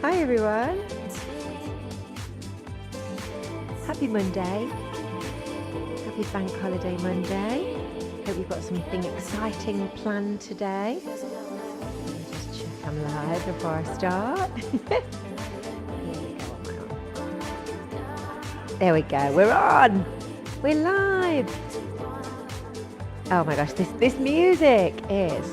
Hi everyone. Happy Monday. Happy Bank Holiday Monday. Hope you've got something exciting planned today. Let me just check I'm live before I start. There we go. We're on. We're live. Oh my gosh, this music is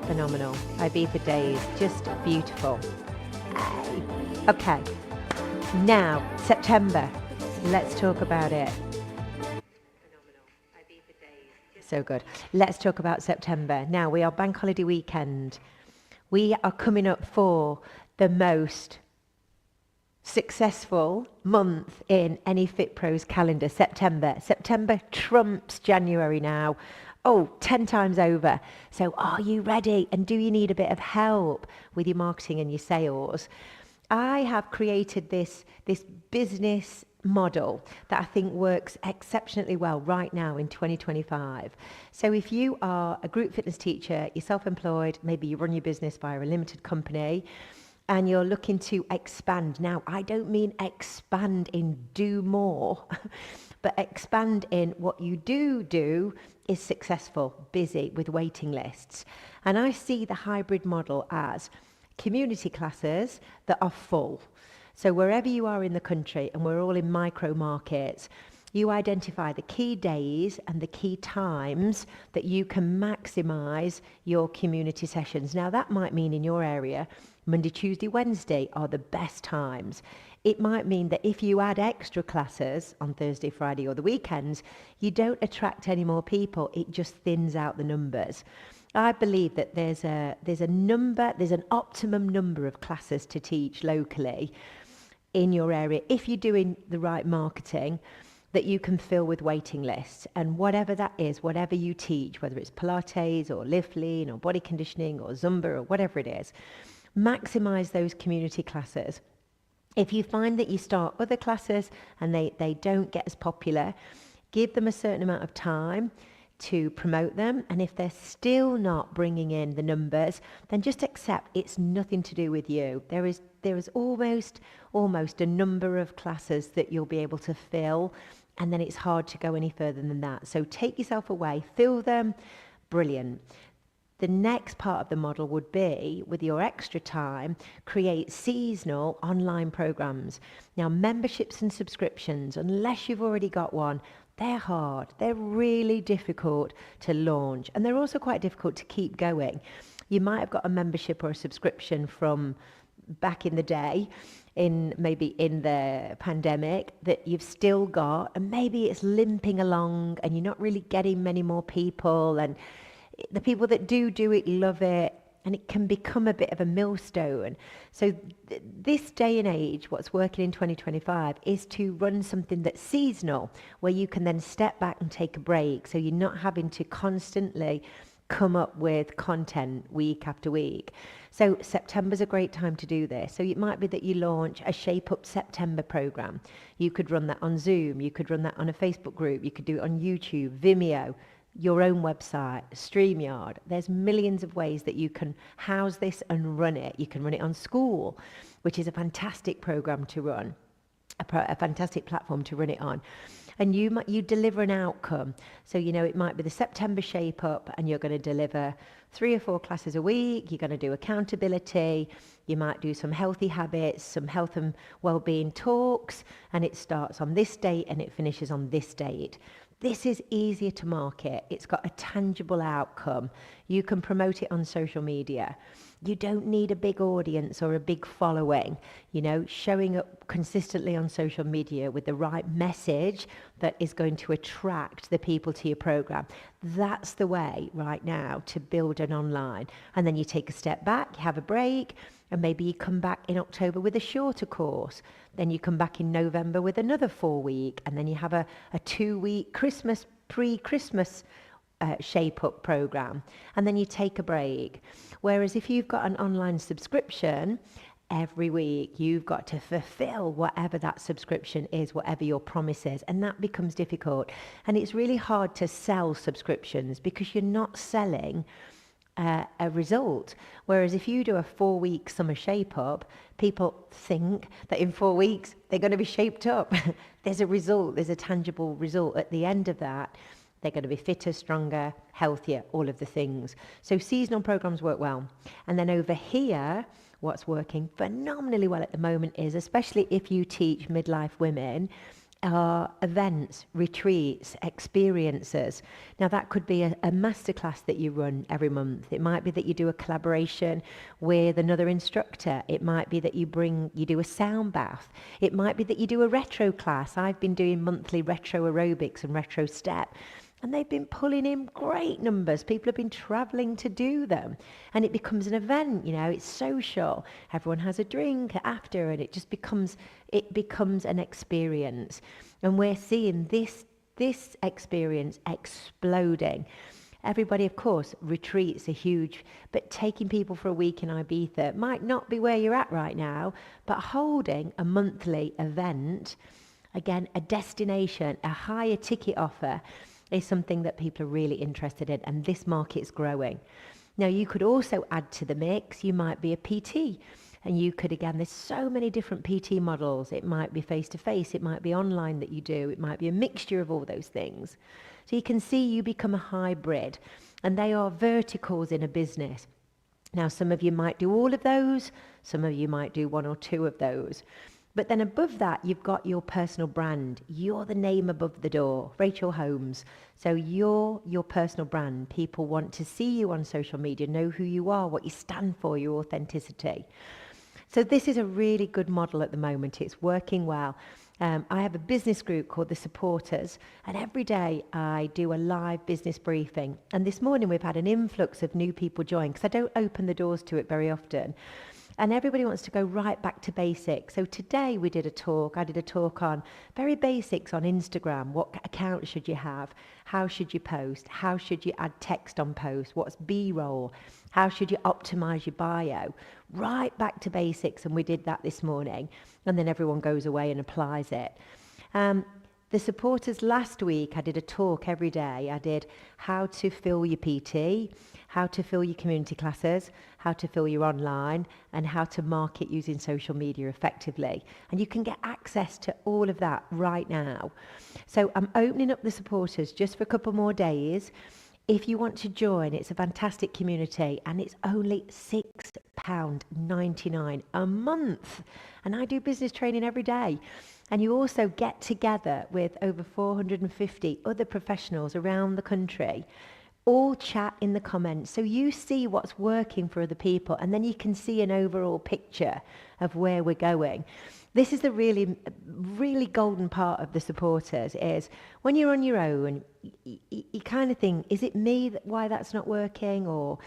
phenomenal. Ibiza Days, just beautiful. Okay, now September. Let's talk about it. So good. Let's talk about September. Now we are bank holiday weekend. We are coming up for the most successful month in any Fit Pros calendar, September. September trumps January now. 10 times over. So are you ready? And do you need a bit of help with your marketing and your sales? I have created this business model that I think works exceptionally well right now in 2025. So if you are a group fitness teacher, you're self-employed, maybe you run your business via a limited company, and you're looking to expand. Now, I don't mean expand in do more, but expand in what you do is successful, busy with waiting lists. And I see the hybrid model as community classes that are full. So wherever you are in the country, and we're all in micro markets, you identify the key days and the key times that you can maximize your community sessions. Now that might mean in your area, Monday, Tuesday, Wednesday are the best times. It might mean that if you add extra classes on Thursday, Friday or the weekends, you don't attract any more people. It just thins out the numbers. I believe that there's an optimum number of classes to teach locally in your area if you're doing the right marketing that you can fill with waiting lists. And whatever that is, whatever you teach, whether it's Pilates or Live Lean or body conditioning or Zumba or whatever it is, maximize those community classes. If you find that you start other classes and they don't get as popular, give them a certain amount of time to promote them. And if they're still not bringing in the numbers, then just accept it's nothing to do with you. There is almost a number of classes that you'll be able to fill, and then it's hard to go any further than that. So take yourself away, fill them, brilliant. The next part of the model would be, with your extra time, create seasonal online programs. Now, memberships and subscriptions, unless you've already got one, they're hard. They're really difficult to launch, and they're also quite difficult to keep going. You might have got a membership or a subscription from back in the day, maybe in the pandemic, that you've still got, and maybe it's limping along and you're not really getting many more people, and the people that do it love it, and it can become a bit of a millstone. So this day and age, what's working in 2025 is to run something that's seasonal, where you can then step back and take a break, so you're not having to constantly come up with content week after week. So September's a great time to do this. So it might be that you launch a Shape Up September program. You could run that on Zoom, you could run that on a Facebook group, you could do it on YouTube, Vimeo, your own website, StreamYard. There's millions of ways that you can house this and run it. You can run it on School, which is a fantastic program to run, a fantastic platform to run it on. And you deliver an outcome. So, it might be the September Shape Up, and you're going to deliver 3 or 4 classes a week. You're going to do accountability. You might do some healthy habits, some health and well-being talks, and it starts on this date and it finishes on this date. This is easier to market. It's got a tangible outcome. You can promote it on social media. You don't need a big audience or a big following. Showing up consistently on social media with the right message that is going to attract the people to your program. That's the way right now to build an online. And then you take a step back, you have a break, and maybe you come back in October with a shorter course. Then you come back in November with another 4-week, and then you have a 2-week pre-Christmas Shape Up program, and then you take a break. Whereas if you've got an online subscription, every week you've got to fulfill whatever that subscription is, whatever your promise is, and that becomes difficult. And it's really hard to sell subscriptions because you're not selling a result. Whereas if you do a 4-week summer shape up, people think that in 4 weeks they're going to be shaped up. There's a result, there's a tangible result at the end of that. They're going to be fitter, stronger, healthier, all of the things. So seasonal programs work well. And then over here, what's working phenomenally well at the moment is, especially if you teach midlife women, are events, retreats, experiences. Now that could be a masterclass that you run every month. It might be that you do a collaboration with another instructor. It might be that you do a sound bath. It might be that you do a retro class. I've been doing monthly retro aerobics and retro step. And they've been pulling in great numbers. People have been travelling to do them. And it becomes an event, it's social. Everyone has a drink after and it just becomes an experience. And we're seeing this experience exploding. Everybody, of course, retreats are huge, but taking people for a week in Ibiza might not be where you're at right now, but holding a monthly event, again, a destination, a higher ticket offer, is something that people are really interested in, and this market's growing. Now, you could also add to the mix, you might be a PT, and you could, again, there's so many different PT models. It might be face-to-face, it might be online that you do, it might be a mixture of all those things. So you can see you become a hybrid, and they are verticals in a business. Now, some of you might do all of those, some of you might do 1 or 2 of those. But then above that, you've got your personal brand. You're the name above the door, Rachel Holmes. So you're your personal brand. People want to see you on social media, know who you are, what you stand for, your authenticity. So this is a really good model at the moment. It's working well. I have a business group called The Supporters, and every day I do a live business briefing. And this morning we've had an influx of new people join because I don't open the doors to it very often. And everybody wants to go right back to basics. So today I did a talk on very basics on Instagram. What account should you have? How should you post? How should you add text on post? What's B-roll? How should you optimize your bio? Right back to basics. And we did that this morning. And then everyone goes away and applies it. The Supporters last week, I did a talk every day. I did how to fill your PT, how to fill your community classes, how to fill your online, and how to market using social media effectively. And you can get access to all of that right now. So I'm opening up the Supporters just for a couple more days. If you want to join, it's a fantastic community and it's only £6.99 a month. And I do business training every day. And you also get together with over 450 other professionals around the country, all chat in the comments. So you see what's working for other people, and then you can see an overall picture of where we're going. This is the really, really golden part of the Supporters is when you're on your own, you kind of think, is it me why that's not working? Or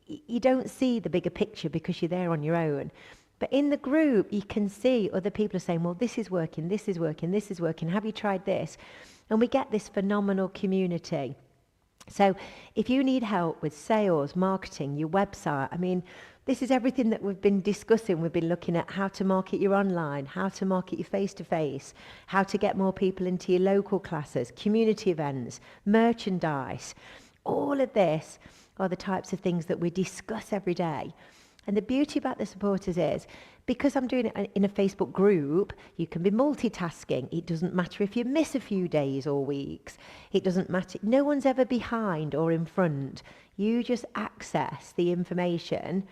you don't see the bigger picture because you're there on your own. But in the group, you can see other people are saying, well, this is working, this is working, this is working. Have you tried this? And we get this phenomenal community. So if you need help with sales, marketing, your website, this is everything that we've been discussing. We've been looking at how to market your online, how to market your face-to-face, how to get more people into your local classes, community events, merchandise. All of this are the types of things that we discuss every day. And the beauty about the Supporters is, because I'm doing it in a Facebook group, you can be multitasking. It doesn't matter if you miss a few days or weeks. It doesn't matter. No one's ever behind or in front. You just access the information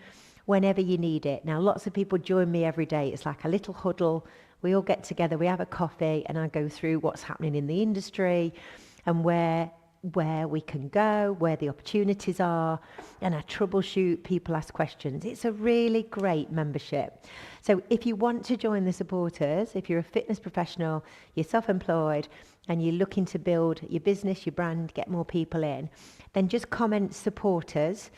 whenever you need it. Now, lots of people join me every day. It's like a little huddle. We all get together, we have a coffee, and I go through what's happening in the industry and where we can go, where the opportunities are, and I troubleshoot, people ask questions. It's a really great membership. So if you want to join the Supporters, if you're a fitness professional, you're self-employed, and you're looking to build your business, your brand, get more people in, then just comment Supporters.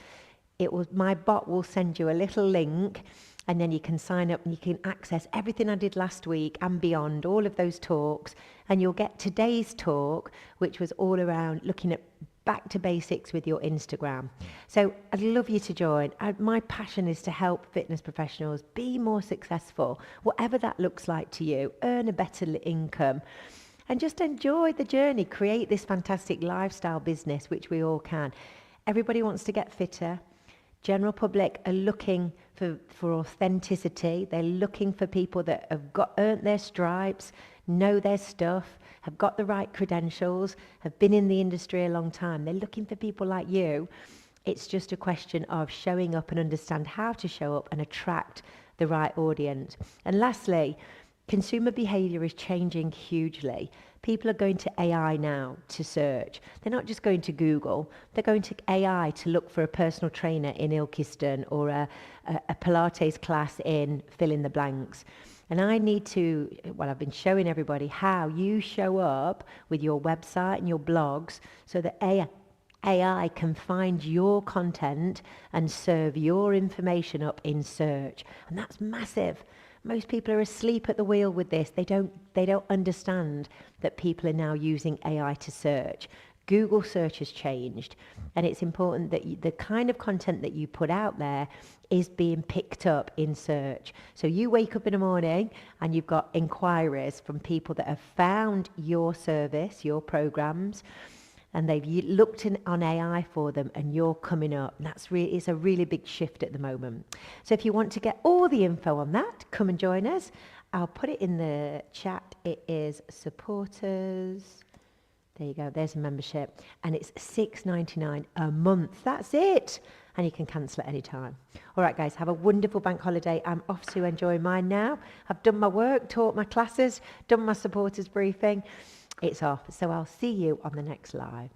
My bot will send you a little link, and then you can sign up and you can access everything I did last week and beyond, all of those talks. And you'll get today's talk, which was all around looking at back to basics with your Instagram. So I'd love you to join. My passion is to help fitness professionals be more successful, whatever that looks like to you, earn a better income, and just enjoy the journey, create this fantastic lifestyle business, which we all can. Everybody wants to get fitter. General public are looking for authenticity. They're looking for people that have earned their stripes, know their stuff, have got the right credentials, have been in the industry a long time. They're looking for people like you. It's just a question of showing up and understand how to show up and attract the right audience. And lastly, consumer behavior is changing hugely. People are going to AI now to search. They're not just going to Google. They're going to AI to look for a personal trainer in Ilkeston or a Pilates class in fill in the blanks. And I need to, well, I've been showing everybody how you show up with your website and your blogs so that AI can find your content and serve your information up in search. And that's massive. Most people are asleep at the wheel with this. They don't understand that people are now using AI to search. Google search has changed, and it's important that the kind of content that you put out there is being picked up in search. So you wake up in the morning and you've got inquiries from people that have found your service, your programs, and they've looked on AI for them, and you're coming up. And it's a really big shift at the moment. So if you want to get all the info on that, come and join us. I'll put it in the chat. It is supporters. There you go. There's a membership, and it's $6.99 a month. That's it. And you can cancel at any time. All right, guys, have a wonderful bank holiday. I'm off to enjoy mine now. I've done my work, taught my classes, done my supporters briefing. It's off. So I'll see you on the next live.